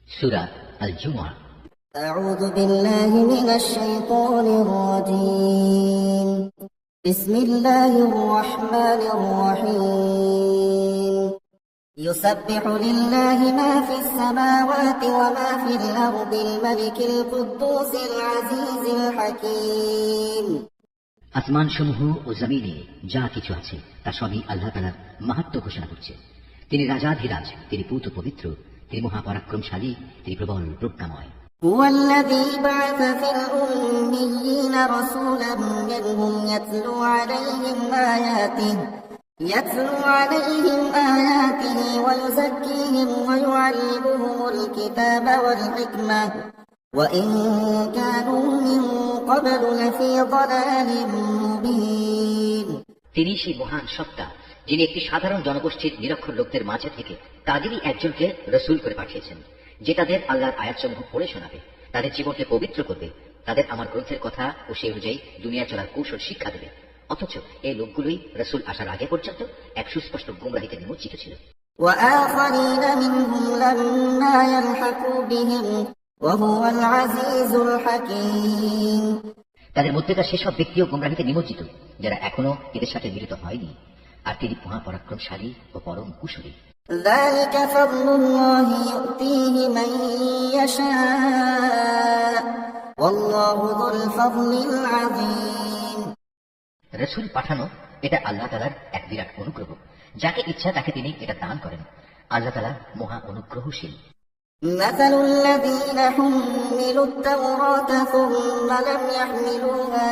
সূরা আল জুমআ। أعوذ بالله من الشيطان الرجيم بسم الله الرحمن الرحيم يسبح لله ما في السماوات وما في الأرض الملك القدوس العزيز الحكيم। আসমান সমূহ ও জমিনে যা কিছু আছে তা সবই আল্লাহ তাআলার মাহাত্ম্য ঘোষণা করছে। তিনি রাজাধিরাজ, তিনি পূত পবিত্র, তিনি মহাপরাক্রমশালী, তিনি প্রবল প্রজ্ঞাময়। هو الذي بعث في الأميين رسولا منهم يتلو عليهم آياته ويزكيهم ويعلمهم الكتاب والحكمة وإن كانوا من قبل لفي ضلال مبين। তিনি সেই মহান সত্তা যিনি একটি সাধারণ জনগোষ্ঠীর নিরক্ষর লোকদের মাঝে থেকে তাদেরই একজনকে রসূল করে পাঠিয়েছেন, যে তাদের আল্লাহর আয়াতসমূহ পড়ে শোনাবে, তাদের জীবনকে পবিত্র করবে, তাদের আমার গ্রন্থের কথা ও সেই অনুযায়ী দুনিয়া চলার কৌশল শিক্ষা দেবে। অথচ এই লোকগুলোই রসূল আসার আগে পর্যন্ত এক সুস্পষ্ট গুমরাহিতে নিমজ্জিত ছিল। وآخرين منهم لما يلحقوا بهم وهو العزيز الحكيم। তাদের মধ্যেকার সেসব ব্যক্তিও গুমরাহিতে নিমজ্জিত যারা এখনো এদের সাথে মিলিত হয়নি, আর তিনি মহাপরাক্রমশালী ও পরম কুশলী। ذلك فضل الله يؤتيه من يشاء والله ذو الفضل العظيم। রসূল পাঠানো এটা আল্লাহ তাআলার এক বিরাট অনুগ্রহ, যাকে ইচ্ছা তাকে তিনি এটা দান করেন। আল্লাহ তাআলা মহা অনুগ্রহশীল। مثل الذين حملوا التوراة ثم لم يحملوها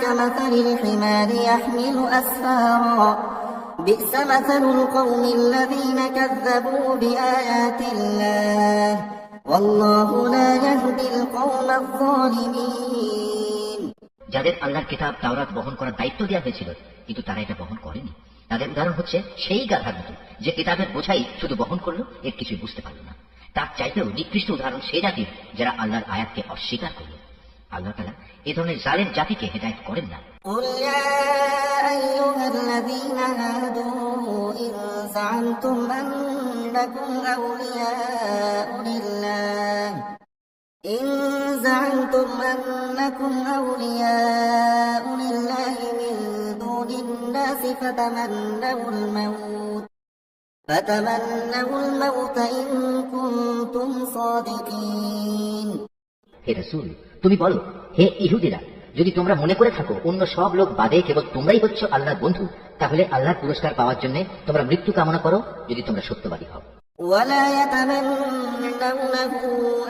كمثل الحمار يحمل أسفارا بئس مثل القوم الذين كذبوا بآيات الله والله لا يهدي القوم الظالمين। যাদের আল্লাহর কিতাব তাওরাত বহন করার দায়িত্ব দেওয়া হয়েছিল কিন্তু তারা এটা বহন করেনি, তাদের উদাহরণ হচ্ছে সেই গাধার মতো যে কিতাবের বোঝাই শুধু বহন করলো, এর কিছুই বুঝতে পারল না। তার চাইতেও নিকৃষ্ট উদাহরণ সেই জাতির যারা আল্লাহর আয়াতকে অস্বীকার করল। আল্লাহ তাআলা এ ধরনের জালেম জাতিকে হেদায়েত করেন না। قل يا أيها الذين هادوا إن زعمتم أنكم أولياء لله من دون الناس فتمنوا الموت إن كنتم صادقين। হে রাসূল, তুমি বলো, হে ইহুদিরা, যদি তোমরা মনে করে থাকো অন্য সব লোক বাদে কেবল তোমরাই হচ্ছ আল্লাহর বন্ধু, তাহলে আল্লাহর পুরস্কার পাওয়ার জন্য তোমরা মৃত্যু কামনা করো, যদি তোমরা সত্যবাদী হও। ولا يتمنونه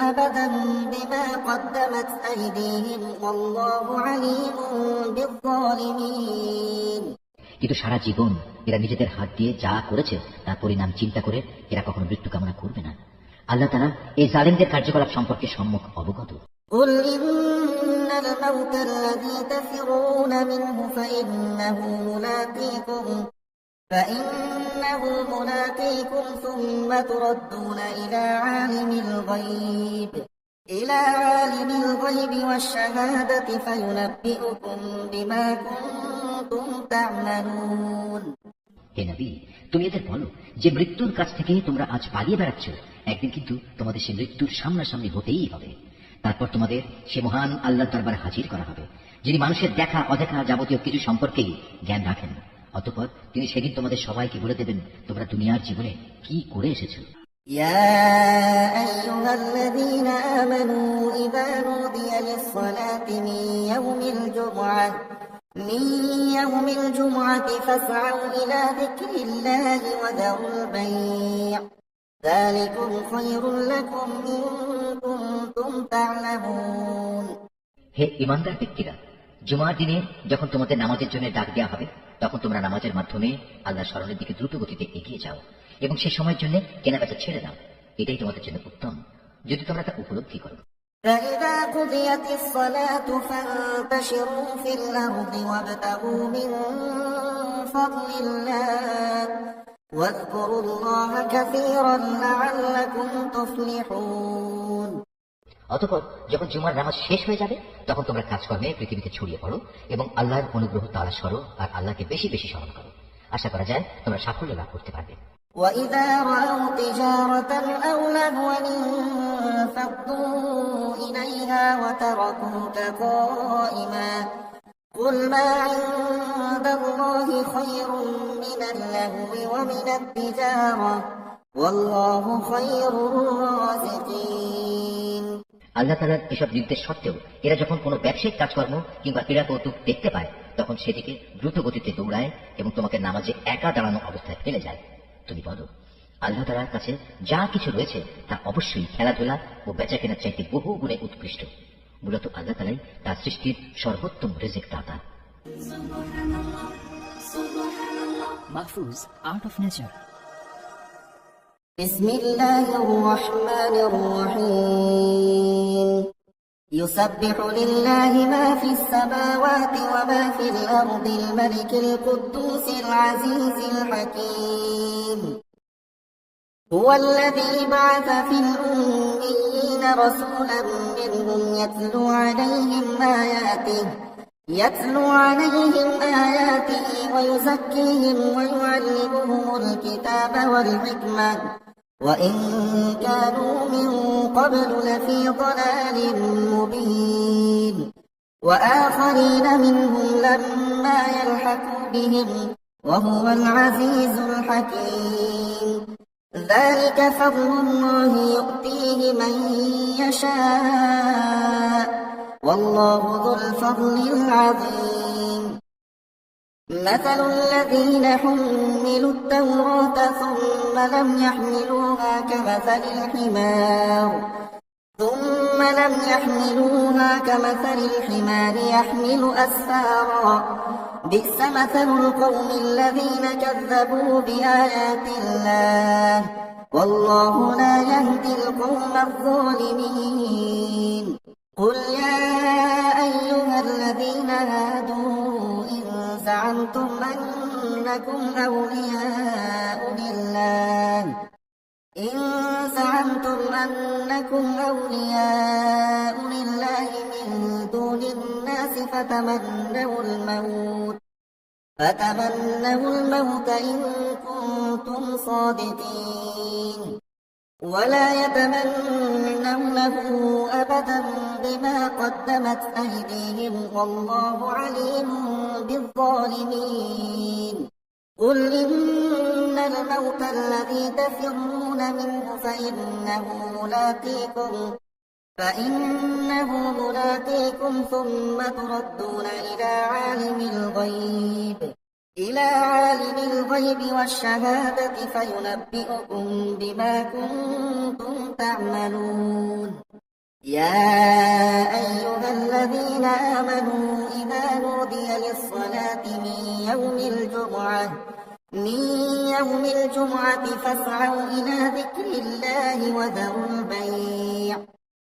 أبدا بما قدمت أيديهم والله عليم بالظالمين। কিন্তু সারা জীবন এরা নিজেদের হাত দিয়ে যা করেছে তার পরিণাম চিন্তা করে এরা কখনো মৃত্যু কামনা করবে না। আল্লাহ তাআলা এই জালেমদের কার্যকলাপ সম্পর্কে সম্যক অবগত। قل إن الموت الذي تفرون منه فإنه ملاقيكم ثم تردون إلى عالم الغيب والشهادة فينبئكم بما كنتم تعملون। হে নবী, তুমি এদের বলো যে মৃত্যুর কাছ থেকে তোমরা আজ পালিয়ে বেড়াচ্ছ, একদিন কিন্তু তোমাদের সে মৃত্যুর সামনাসামনি হতেই হবে। তারপর তোমাদের সে মহান আল্লাহর দরবারে হাজির করা হবে, যিনি মানুষের দেখা অদেখা যাবতীয় কিছু সম্পর্কেই জ্ঞান রাখেন। অতঃপর তিনি সেদিন তোমাদের সবাইকে বলে দেবেন তোমরা দুনিয়ার জীবনে কি করে এসেছো। يا أيها الذين آمنوا إذا نودي للصلاة من يوم الجمعة فاسعوا إلى ذكر الله وذروا البيع ذلكم خير لكم إن كنتم تعلمون। হে ঈমানদার ব্যক্তিরা, জুমার দিনে যখন তোমাদের নামাজের জন্য ডাক দেওয়া হবে, তখন তোমরা নামাজের মাধ্যমে আল্লাহর স্মরণের দিকে দ্রুত গতিতে এগিয়ে যাও এবং সে সময়ের জন্য কেনাবেচা ছেড়ে দাও, এটাই তোমাদের জন্য উত্তম যদি তোমরা তা উপলব্ধি করো। فإذا قضيت الصلاة فانتشروا في الأرض وابتغوا من فضل الله واذكروا الله كثيرا لعلكم تفلحون। অতঃপর যখন জুমার নামাজ শেষ হয়ে যাবে তখন তোমরা কাজকর্মে পৃথিবীতে ছড়িয়ে পড়ো এবং আল্লাহর অনুগ্রহ তালাশ করো আর আল্লাহকে বেশি বেশি স্মরণ করো। আশা করা যায় তোমরা সাফল্য লাভ করতে পারবে। وإذا رأوا تجارة أو لهوا انفضوا إليها وتركوك قائما قل ما عند الله خير من اللهو ومن التجارة والله خير الرازقين। আল্লাহ তাআলার এসব নির্দেশ সত্ত্বেও এরা যখন কোনো ব্যবসায়িক কাজকর্ম কিংবা ক্রীড়া কৌতুক দেখতে পায় তখন সেটিকে দ্রুত গতিতে দৌড়ায় এবং তোমাকে নামাজে একা দাঁড়ানো অবস্থায় ফেলে যায়। তুমি বলো, আল্লাহ তাআলার কাছে যা কিছু রয়েছে তা অবশ্যই খেলাধুলা ও বেচা কেনার চাইতে বহু গুণে উৎকৃষ্ট। মূলত আল্লাহ তাআলাই তার সৃষ্টির সর্বোত্তম রিজিক দাতা। Mahfuz, Art of Nature. بسم الله الرحمن الرحيم يسبح لله ما في السماوات وما في الأرض الملك القدوس العزيز الحكيم هو الذي بعث في الأميين رسولا منهم يتلو عليهم آياته ويزكيهم ويعلمهم الكتاب والحكمة وإن كانوا من قبل لفي ضلال مبين وآخرين منهم لما يلحقوا بهم وهو العزيز الحكيم ذلك فضل الله يؤتيه من يشاء والله ذو الفضل العظيم مثل الذين حملوا التوراة ثم لم يحملوها كمثل الحمار يحمل أسفارا بئس مثل القوم الذين كذبوا بآيات الله والله لا يهدي القوم الظالمين قل يا أيها الذين هادوا إن زعمتم أنكم أولياء لله من دون الناس فتمنوا الموت إن كنتم صادقين ولا يتمنونه أبدا بما قدمت أيديهم والله عليم بالظالمين قل إن الموت الذي تفرون منه فإنه ملاقيكم ثم تردون إلى عالم الغيب والشهادة فينبئكم بما كنتم تعملون يا أيها الذين آمنوا إذا نودي للصلاة من يوم الجمعة فاسعوا إلى ذكر الله وذروا البيع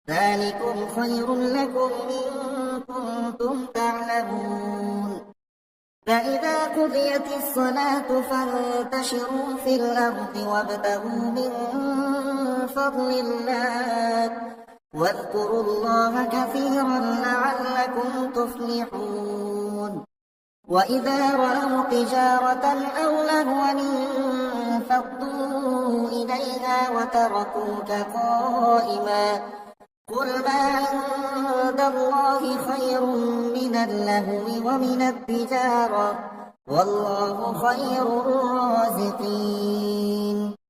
ذلكم خير لكم إن كنتم تعلمون فإذا قضيت الصلاة فانتشروا في الأرض وابتغوا من فضل الله واذكروا الله كثيرا لعلكم تفلحون وإذا رأوا تجارة أو لهوا انفضوا إليها وتركوك قائما قل ما عند الله خير من اللهو ومن التجارة والله خير الرازقين